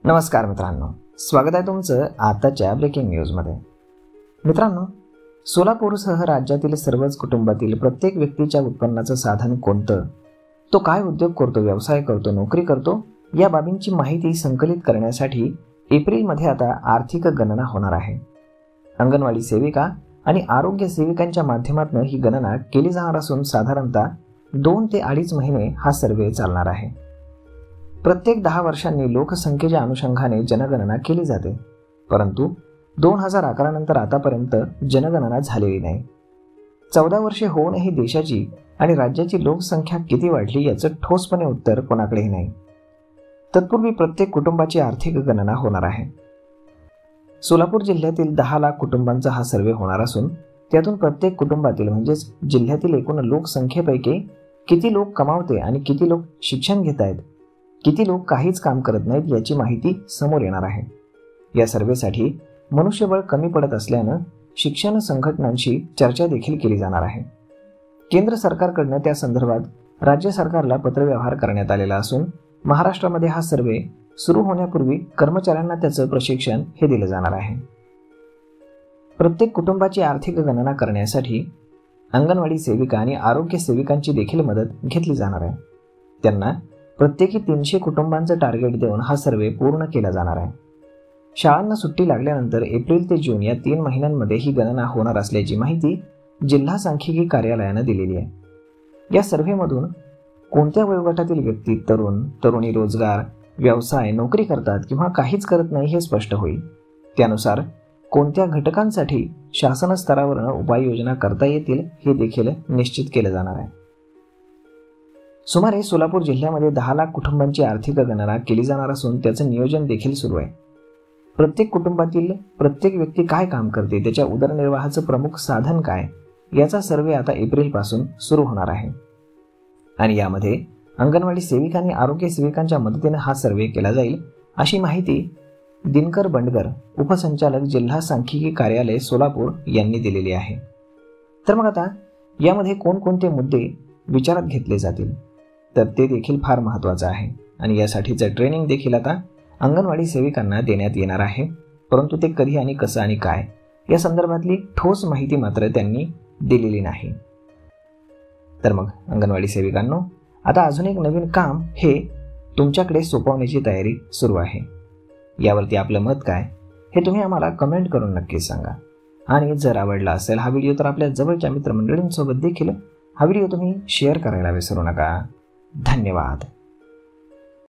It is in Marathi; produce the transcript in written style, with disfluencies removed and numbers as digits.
नमस्कार मित्रांनो, स्वागत आहे तुमचं आताच्या ब्रेकिंग न्यूजमध्ये। मित्रांनो, सोलापूरसह राज्यातील सर्वच कुटुंबातील प्रत्येक व्यक्तीच्या उत्पन्नाचं साधन कोणतं, तो काय उद्योग करतो, व्यवसाय करतो, नोकरी करतो, या बाबींची माहिती संकलित करण्यासाठी एप्रिलमध्ये आता आर्थिक गणना होणार आहे। अंगणवाडी सेविका आणि आरोग्य सेविकांच्या माध्यमातून ही गणना केली जाणार असून साधारणतः 2 ते 2.5 महिने हा सर्वे चालणार आहे। प्रत्येक 10 वर्षांनी लोकसंख्येच्या अनुषंगाने जनगणना केली जाते, परंतु 2011 नंतर आतापर्यंत जनगणना झालेली नाही। 14 वर्षे होऊनही देशाची आणि राज्याची लोकसंख्या किती वाढली याचं ठोसपणे उत्तर कोणाकडेही नाही। तत्पूर्वी प्रत्येक कुटुंबाची आर्थिक गणना होणार आहे। सोलापूर जिल्ह्यातील 10 लाख कुटुंबांचा हा सर्वे होणार असून त्यातून प्रत्येक कुटुंबातील म्हणजेच जिल्ह्यातील एकूण लोकसंख्येपैकी किती लोक कमावते आणि किती लोक शिक्षण घेत आहेत, किती लोक काहीच काम करत नाहीत याची माहिती समोर येणार आहे। या सर्वेसाठी मनुष्यबळ कमी पडत असल्यानं शिक्षण संघटनांशी चर्चा देखील केली जाणार आहे। केंद्र सरकारकडून त्या संदर्भात राज्य सरकारला पत्रव्यवहार करण्यात आलेला असून महाराष्ट्रामध्ये हा सर्वे सुरू होण्यापूर्वी कर्मचाऱ्यांना त्याचं प्रशिक्षण हे दिलं जाणार आहे। प्रत्येक कुटुंबाची आर्थिक गणना करण्यासाठी अंगणवाडी सेविका आणि आरोग्य सेविकांची देखील मदत घेतली जाणार आहे। त्यांना प्रत्येकी 300 कुटुंबांचं टार्गेट देऊन हा सर्वे पूर्ण केला जाणार आहे। शाळांना सुट्टी लागल्यानंतर एप्रिल ते जून या 3 महिन्यांमध्ये ही गणना होणार असल्याची माहिती जिल्हा सांख्यिकी कार्यालयानं दिलेली आहे। या सर्व्हेमधून कोणत्या वयोगटातील व्यक्ती तरुण, तरुणी रोजगार, व्यवसाय, नोकरी करतात किंवा काहीच करत नाही हे स्पष्ट होईल। त्यानुसार कोणत्या घटकांसाठी शासन स्तरावरून उपाययोजना करता येतील हे देखील निश्चित केलं जाणार आहे। सुमारे सोलापूर जिल्ह्यामध्ये 10 लाख कुटुंबांची आर्थिक गणना केली जाणार असून त्याचं नियोजन देखील सुरू आहे। प्रत्येक कुटुंबातील प्रत्येक व्यक्ती काय काम करते, त्याच्या उदरनिर्वाहाचं प्रमुख साधन काय, याचा सर्वे आता एप्रिलपासून सुरू होणार आहे आणि यामध्ये अंगणवाडी सेविका आणि आरोग्य सेविकांच्या मदतीने हा सर्वे केला जाईल, अशी माहिती दिनकर बंडगर, उपसंचालक जिल्हा सांख्यिकी कार्यालय सोलापूर यांनी दिलेली आहे। तर मग आता यामध्ये कोणकोणते मुद्दे विचारात घेतले जातील तर ते देखील फार महत्त्वाचं आहे आणि यासाठीचं ट्रेनिंग देखील आता अंगणवाडी सेविकांना देण्यात येणार आहे, परंतु ते कधी आणि कसं आणि काय या संदर्भातली ठोस माहिती मात्र त्यांनी दिलेली नाही। तर मग अंगणवाडी सेविकांनो, आता अजून एक नवीन काम हे तुमच्याकडे सोपवण्याची तयारी सुरू आहे। यावरती आपलं मत काय हे तुम्ही आम्हाला कमेंट करून नक्कीच सांगा आणि जर आवडला असेल हा व्हिडिओ तर आपल्या जवळच्या मित्रमंडळींसोबत देखील हा व्हिडिओ तुम्ही शेअर करायला विसरू नका। धन्यवाद।